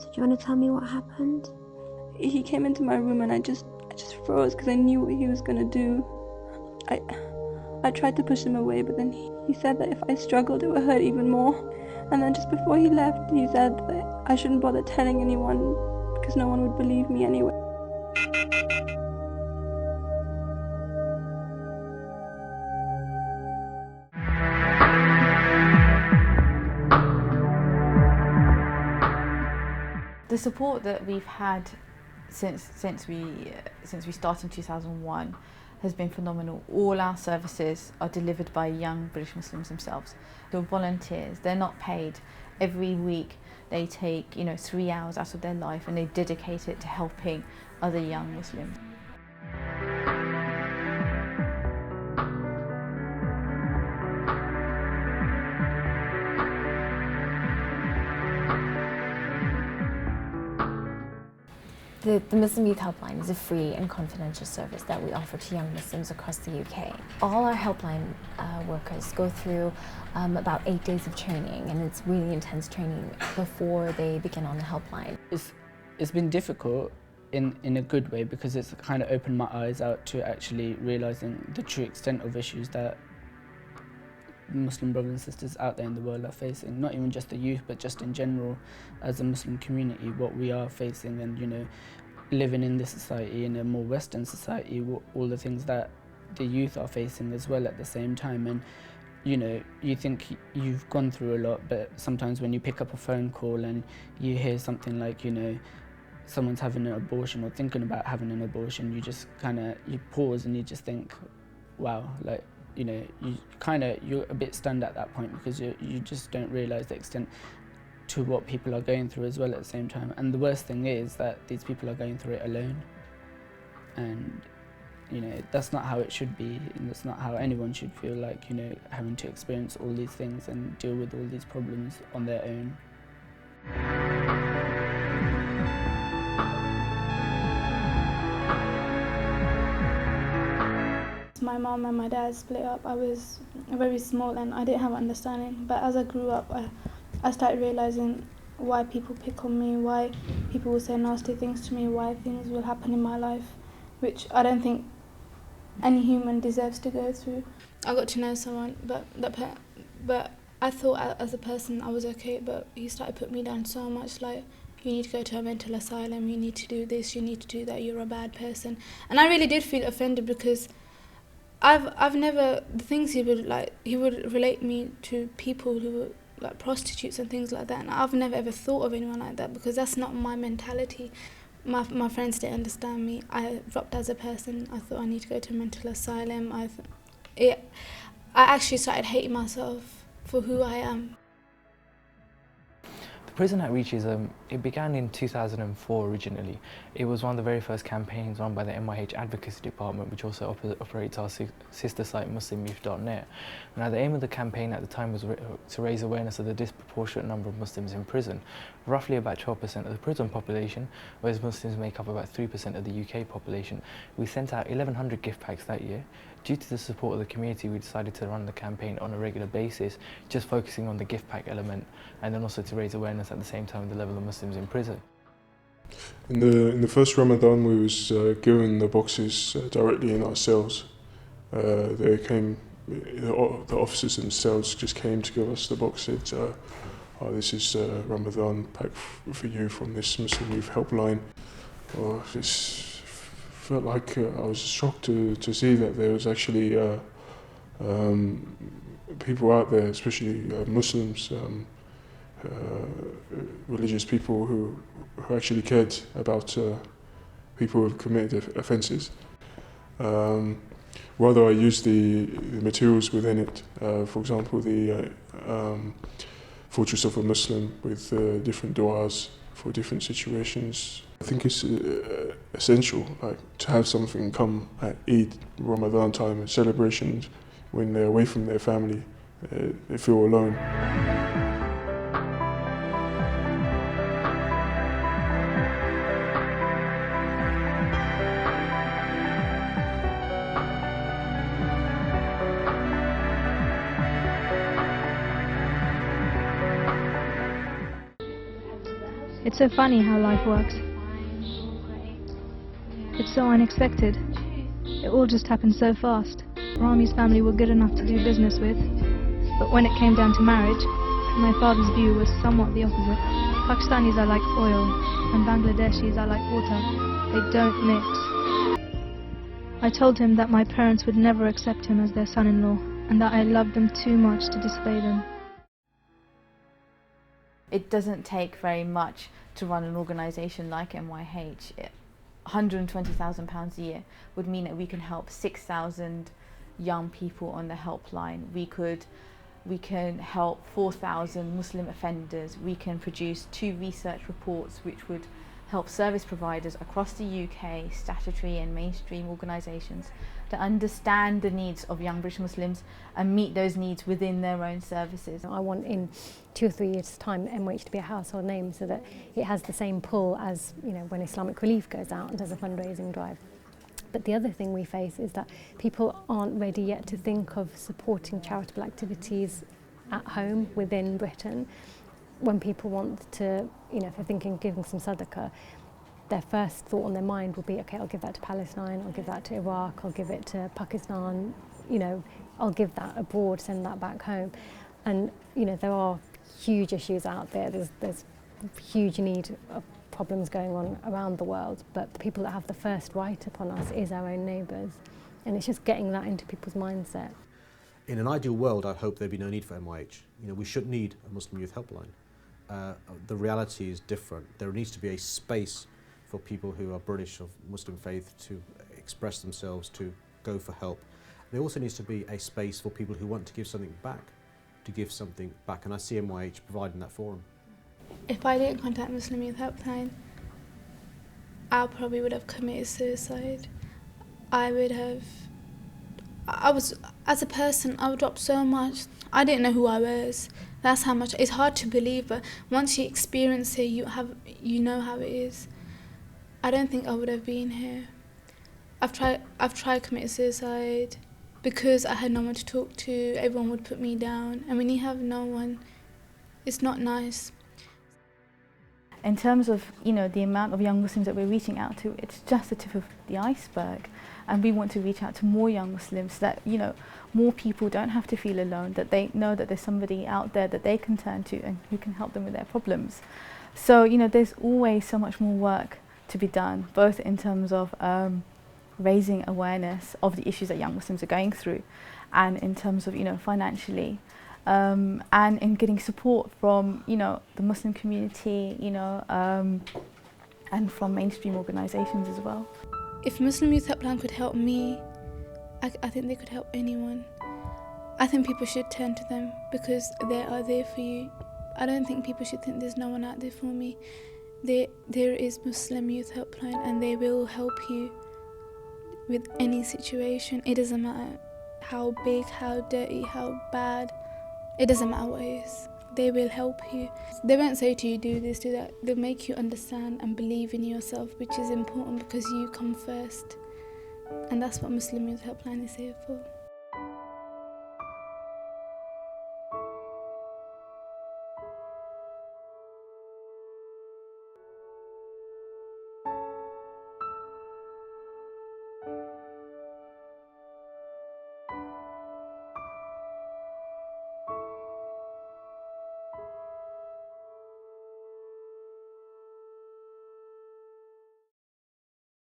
So do you want to tell me what happened? He came into my room and I just froze because I knew what he was going to do. I tried to push him away, but then he said that if I struggled, it would hurt even more. And then just before he left, he said that I shouldn't bother telling anyone because no one would believe me anyway. The support that we've had since we started in 2001 has been phenomenal. All our services are delivered by young British Muslims themselves. They're volunteers, they're not paid. Every week they take 3 hours out of their life and they dedicate it to helping other young Muslims. The Muslim Youth Helpline is a free and confidential service that we offer to young Muslims across the UK. All our helpline workers go through about 8 days of training, and it's really intense training before they begin on the helpline. It's been difficult in a good way because it's kind of opened my eyes out to actually realising the true extent of issues that Muslim brothers and sisters out there in the world are facing, not even just the youth but just in general as a Muslim community, what we are facing, and living in this society, in a more Western society, all the things that the youth are facing as well at the same time. And you think you've gone through a lot, but sometimes when you pick up a phone call and you hear something like someone's having an abortion or thinking about having an abortion, you pause and you just think, wow, like you're a bit stunned at that point because you just don't realise the extent to what people are going through as well at the same time. And the worst thing is that these people are going through it alone, and that's not how it should be, and that's not how anyone should feel like having to experience all these things and deal with all these problems on their own. My mum and my dad split up. I was very small and I didn't have understanding, but as I grew up I started realising why people pick on me, why people will say nasty things to me, why things will happen in my life which I don't think any human deserves to go through. I got to know someone, but I thought as a person I was okay, but he started putting me down so much, like, you need to go to a mental asylum, you need to do this, you need to do that, you're a bad person. And I really did feel offended because I've never, the things he would relate me to people who were like prostitutes and things like that, and I've never ever thought of anyone like that because that's not my mentality. My friends didn't understand me. I dropped as a person. I thought I need to go to a mental asylum. I actually started hating myself for who I am. Prison Outreach it began in 2004 originally. It was one of the very first campaigns run by the MYH Advocacy Department, which also operates our sister site muslimyouth.net. Now, the aim of the campaign at the time was to raise awareness of the disproportionate number of Muslims in prison. Roughly about 12% of the prison population, whereas Muslims make up about 3% of the UK population. We sent out 1,100 gift packs that year. Due to the support of the community, we decided to run the campaign on a regular basis, just focusing on the gift pack element, and then also to raise awareness at the same time of the level of Muslims in prison. In the first Ramadan, we was given the boxes directly in our cells. The officers themselves just came to give us the box, said, this is a Ramadan pack for you from this Muslim Youth Helpline. This felt like I was shocked to see that there was actually people out there, especially Muslims, religious people who actually cared about people who have committed offences. Rather, I used the materials within it, for example, the Fortress of a Muslim with different du'as for different situations. I think it's essential, like, to have something come at Eid, Ramadan time, and celebrations when they're away from their family, they feel alone. It's so funny how life works. It's so unexpected. It all just happened so fast. Rami's family were good enough to do business with, but when it came down to marriage, my father's view was somewhat the opposite. Pakistanis are like oil, and Bangladeshis are like water. They don't mix. I told him that my parents would never accept him as their son-in-law, and that I loved them too much to disobey them. It doesn't take very much to run an organisation like MYH. £120,000 a year would mean that we can help 6,000 young people on the helpline. We can help 4,000 Muslim offenders. We can produce 2 research reports which would help service providers across the UK, statutory and mainstream organisations, to understand the needs of young British Muslims and meet those needs within their own services. I want in 2 or 3 years' time MYH to be a household name so that it has the same pull as, you know, when Islamic Relief goes out and does a fundraising drive. But the other thing we face is that people aren't ready yet to think of supporting charitable activities at home within Britain. When people want to, you know, if they're thinking of giving some sadaqah, their first thought on their mind will be, okay, I'll give that to Palestine, I'll give that to Iraq, I'll give it to Pakistan, you know, I'll give that abroad, send that back home. And, you know, there are huge issues out there. There's huge need of problems going on around the world, but the people that have the first right upon us is our own neighbours. And it's just getting that into people's mindset. In an ideal world, I'd hope there'd be no need for MYH. You know, we shouldn't need a Muslim Youth Helpline. The reality is different. There needs to be a space for people who are British of Muslim faith to express themselves, to go for help. There also needs to be a space for people who want to give something back, and I see MYH providing that forum. If I didn't contact Muslim Youth Helpline, I probably would have committed suicide. As a person, I would drop so much. I didn't know who I was. That's how much. It's hard to believe, but once you experience it, you know how it is. I don't think I would have been here. I've tried committing suicide because I had no one to talk to. Everyone would put me down, and when you have no one, it's not nice. In terms of, you know, the amount of young Muslims that we're reaching out to, it's just the tip of the iceberg. And we want to reach out to more young Muslims so that, you know, more people don't have to feel alone, that they know that there's somebody out there that they can turn to and who can help them with their problems. So, you know, there's always so much more work to be done, both in terms of raising awareness of the issues that young Muslims are going through, and in terms of, you know, financially, and in getting support from, you know, the Muslim community, you know, and from mainstream organisations as well. If Muslim Youth Helpline could help me, I think they could help anyone. I think people should turn to them because they are there for you. I don't think people should think there's no one out there for me. There is Muslim Youth Helpline, and they will help you with any situation. It doesn't matter how big, how dirty, how bad. It doesn't matter what it is. They will help you. They won't say to you, do this, do that. They'll make you understand and believe in yourself, which is important because you come first. And that's what Muslim Youth Helpline is here for.